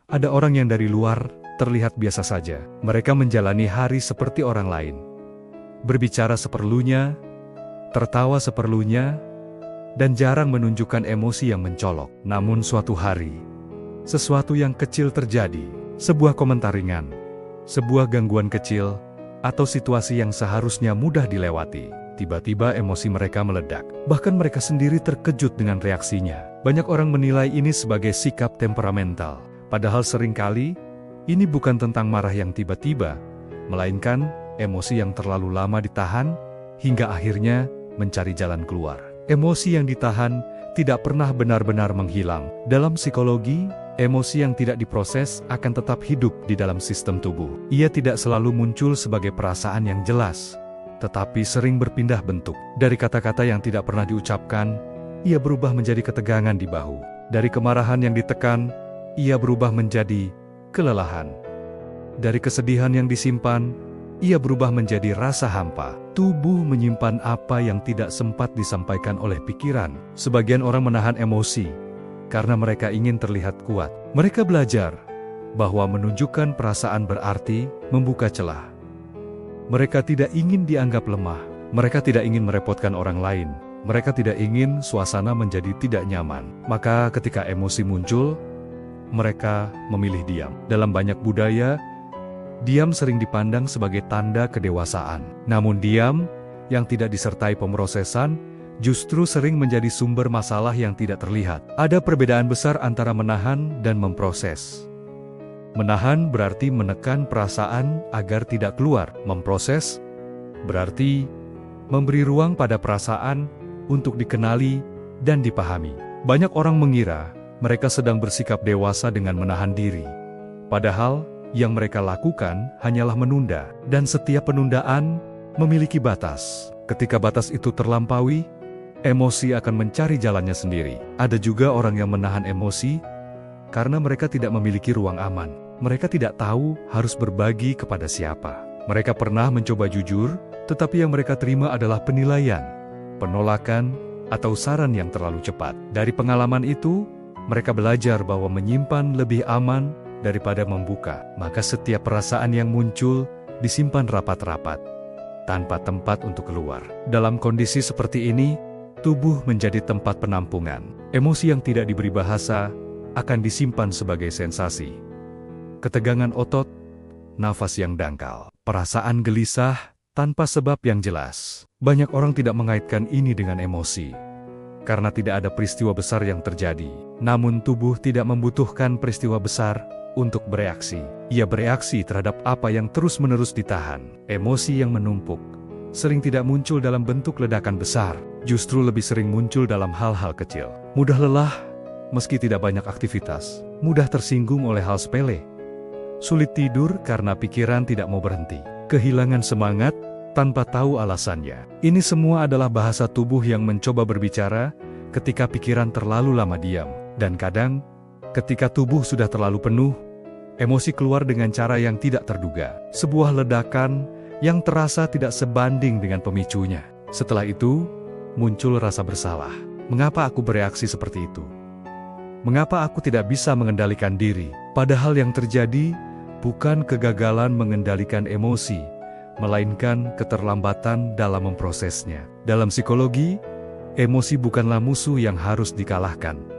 Ada orang yang dari luar terlihat biasa saja. Mereka menjalani hari seperti orang lain. Berbicara seperlunya, tertawa seperlunya, dan jarang menunjukkan emosi yang mencolok. Namun suatu hari, sesuatu yang kecil terjadi. Sebuah komentar ringan, sebuah gangguan kecil, atau situasi yang seharusnya mudah dilewati. Tiba-tiba emosi mereka meledak. Bahkan mereka sendiri terkejut dengan reaksinya. Banyak orang menilai ini sebagai sikap temperamental. Padahal seringkali, ini bukan tentang marah yang tiba-tiba, melainkan emosi yang terlalu lama ditahan, hingga akhirnya mencari jalan keluar. Emosi yang ditahan tidak pernah benar-benar menghilang. Dalam psikologi, emosi yang tidak diproses akan tetap hidup di dalam sistem tubuh. Ia tidak selalu muncul sebagai perasaan yang jelas, tetapi sering berpindah bentuk. Dari kata-kata yang tidak pernah diucapkan, ia berubah menjadi ketegangan di bahu. Dari kemarahan yang ditekan, ia berubah menjadi kelelahan. Dari kesedihan yang disimpan, ia berubah menjadi rasa hampa. Tubuh menyimpan apa yang tidak sempat disampaikan oleh pikiran. Sebagian orang menahan emosi karena mereka ingin terlihat kuat. Mereka belajar bahwa menunjukkan perasaan berarti membuka celah. Mereka tidak ingin dianggap lemah. Mereka tidak ingin merepotkan orang lain. Mereka tidak ingin suasana menjadi tidak nyaman. Maka ketika emosi muncul, mereka memilih diam. Dalam banyak budaya, diam sering dipandang sebagai tanda kedewasaan. Namun diam yang tidak disertai pemrosesan justru sering menjadi sumber masalah yang tidak terlihat. Ada perbedaan besar antara menahan dan memproses. Menahan berarti menekan perasaan agar tidak keluar. Memproses berarti memberi ruang pada perasaan untuk dikenali dan dipahami. Banyak orang mengira mereka sedang bersikap dewasa dengan menahan diri. Padahal, yang mereka lakukan hanyalah menunda, dan setiap penundaan memiliki batas. Ketika batas itu terlampaui, emosi akan mencari jalannya sendiri. Ada juga orang yang menahan emosi karena mereka tidak memiliki ruang aman. Mereka tidak tahu harus berbagi kepada siapa. Mereka pernah mencoba jujur, tetapi yang mereka terima adalah penilaian, penolakan, atau saran yang terlalu cepat. Dari pengalaman itu, mereka belajar bahwa menyimpan lebih aman daripada membuka. Maka setiap perasaan yang muncul disimpan rapat-rapat, tanpa tempat untuk keluar. Dalam kondisi seperti ini, tubuh menjadi tempat penampungan. Emosi yang tidak diberi bahasa akan disimpan sebagai sensasi. Ketegangan otot, nafas yang dangkal, perasaan gelisah tanpa sebab yang jelas. Banyak orang tidak mengaitkan ini dengan emosi, karena tidak ada peristiwa besar yang terjadi. Namun tubuh tidak membutuhkan peristiwa besar untuk bereaksi. Ia bereaksi terhadap apa yang terus-menerus ditahan. Emosi yang menumpuk sering tidak muncul dalam bentuk ledakan besar, justru lebih sering muncul dalam hal-hal kecil. Mudah lelah meski tidak banyak aktivitas, mudah tersinggung oleh hal sepele, sulit tidur karena pikiran tidak mau berhenti, kehilangan semangat tanpa tahu alasannya. Ini semua adalah bahasa tubuh yang mencoba berbicara ketika pikiran terlalu lama diam. Dan kadang, ketika tubuh sudah terlalu penuh, emosi keluar dengan cara yang tidak terduga. Sebuah ledakan yang terasa tidak sebanding dengan pemicunya. Setelah itu, muncul rasa bersalah. Mengapa aku bereaksi seperti itu? Mengapa aku tidak bisa mengendalikan diri? Padahal yang terjadi bukan kegagalan mengendalikan emosi, melainkan keterlambatan dalam memprosesnya. Dalam psikologi, emosi bukanlah musuh yang harus dikalahkan.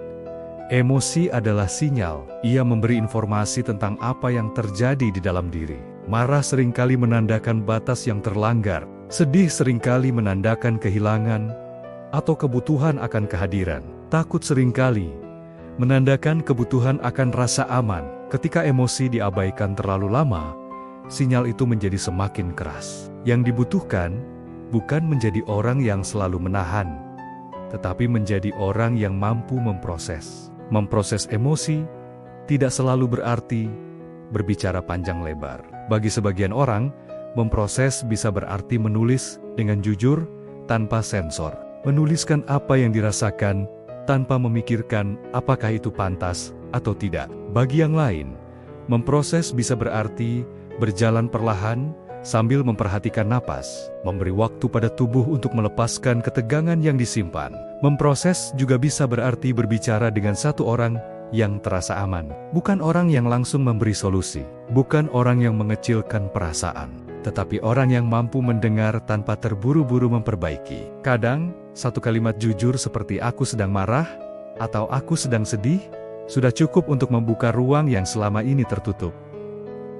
Emosi adalah sinyal. Ia memberi informasi tentang apa yang terjadi di dalam diri. Marah seringkali menandakan batas yang terlanggar. Sedih seringkali menandakan kehilangan atau kebutuhan akan kehadiran. Takut seringkali menandakan kebutuhan akan rasa aman. Ketika emosi diabaikan terlalu lama, sinyal itu menjadi semakin keras. Yang dibutuhkan bukan menjadi orang yang selalu menahan, tetapi menjadi orang yang mampu memproses. Memproses emosi tidak selalu berarti berbicara panjang lebar. Bagi sebagian orang, memproses bisa berarti menulis dengan jujur tanpa sensor. Menuliskan apa yang dirasakan tanpa memikirkan apakah itu pantas atau tidak. Bagi yang lain, memproses bisa berarti berjalan perlahan sambil memperhatikan napas, memberi waktu pada tubuh untuk melepaskan ketegangan yang disimpan. Memproses juga bisa berarti berbicara dengan satu orang yang terasa aman. Bukan orang yang langsung memberi solusi. Bukan orang yang mengecilkan perasaan. Tetapi orang yang mampu mendengar tanpa terburu-buru memperbaiki. Kadang, satu kalimat jujur seperti "aku sedang marah" atau "aku sedang sedih" sudah cukup untuk membuka ruang yang selama ini tertutup.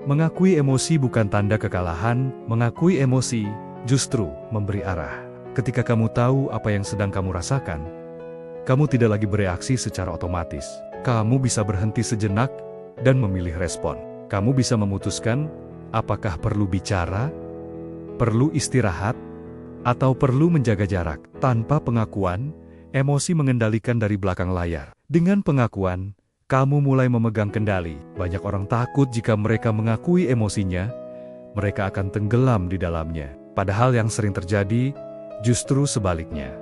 Mengakui emosi bukan tanda kekalahan, mengakui emosi justru memberi arah. Ketika kamu tahu apa yang sedang kamu rasakan, kamu tidak lagi bereaksi secara otomatis. Kamu bisa berhenti sejenak dan memilih respon. Kamu bisa memutuskan apakah perlu bicara, perlu istirahat, atau perlu menjaga jarak. Tanpa pengakuan, emosi mengendalikan dari belakang layar. Dengan pengakuan, kamu mulai memegang kendali. Banyak orang takut jika mereka mengakui emosinya, mereka akan tenggelam di dalamnya. Padahal yang sering terjadi, justru sebaliknya.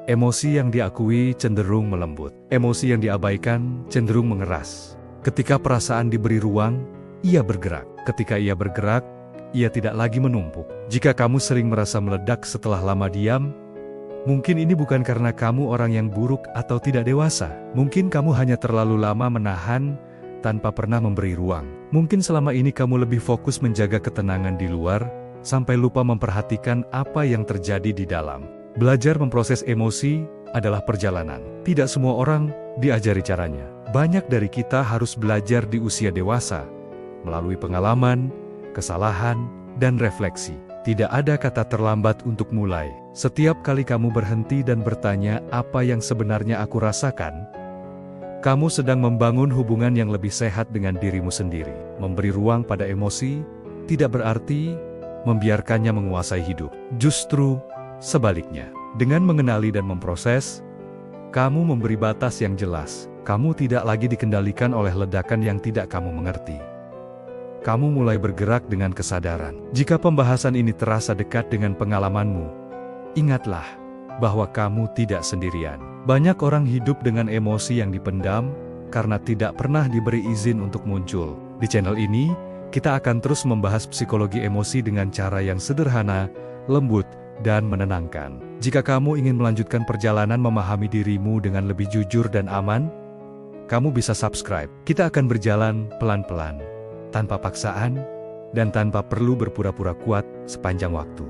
Emosi yang diakui cenderung melembut. Emosi yang diabaikan cenderung mengeras. Ketika perasaan diberi ruang, ia bergerak. Ketika ia bergerak, ia tidak lagi menumpuk. Jika kamu sering merasa meledak setelah lama diam, mungkin ini bukan karena kamu orang yang buruk atau tidak dewasa. Mungkin kamu hanya terlalu lama menahan tanpa pernah memberi ruang. Mungkin selama ini kamu lebih fokus menjaga ketenangan di luar, sampai lupa memperhatikan apa yang terjadi di dalam. Belajar memproses emosi adalah perjalanan. Tidak semua orang diajari caranya. Banyak dari kita harus belajar di usia dewasa, melalui pengalaman, kesalahan, dan refleksi. Tidak ada kata terlambat untuk mulai. Setiap kali kamu berhenti dan bertanya apa yang sebenarnya aku rasakan, kamu sedang membangun hubungan yang lebih sehat dengan dirimu sendiri. Memberi ruang pada emosi tidak berarti membiarkannya menguasai hidup. Justru sebaliknya, dengan mengenali dan memproses, kamu memberi batas yang jelas. Kamu tidak lagi dikendalikan oleh ledakan yang tidak kamu mengerti. Kamu mulai bergerak dengan kesadaran. Jika pembahasan ini terasa dekat dengan pengalamanmu, ingatlah bahwa kamu tidak sendirian. Banyak orang hidup dengan emosi yang dipendam karena tidak pernah diberi izin untuk muncul. Di channel ini, kita akan terus membahas psikologi emosi dengan cara yang sederhana, lembut, dan menenangkan. Jika kamu ingin melanjutkan perjalanan memahami dirimu dengan lebih jujur dan aman, kamu bisa subscribe. Kita akan berjalan pelan-pelan, tanpa paksaan, dan tanpa perlu berpura-pura kuat sepanjang waktu.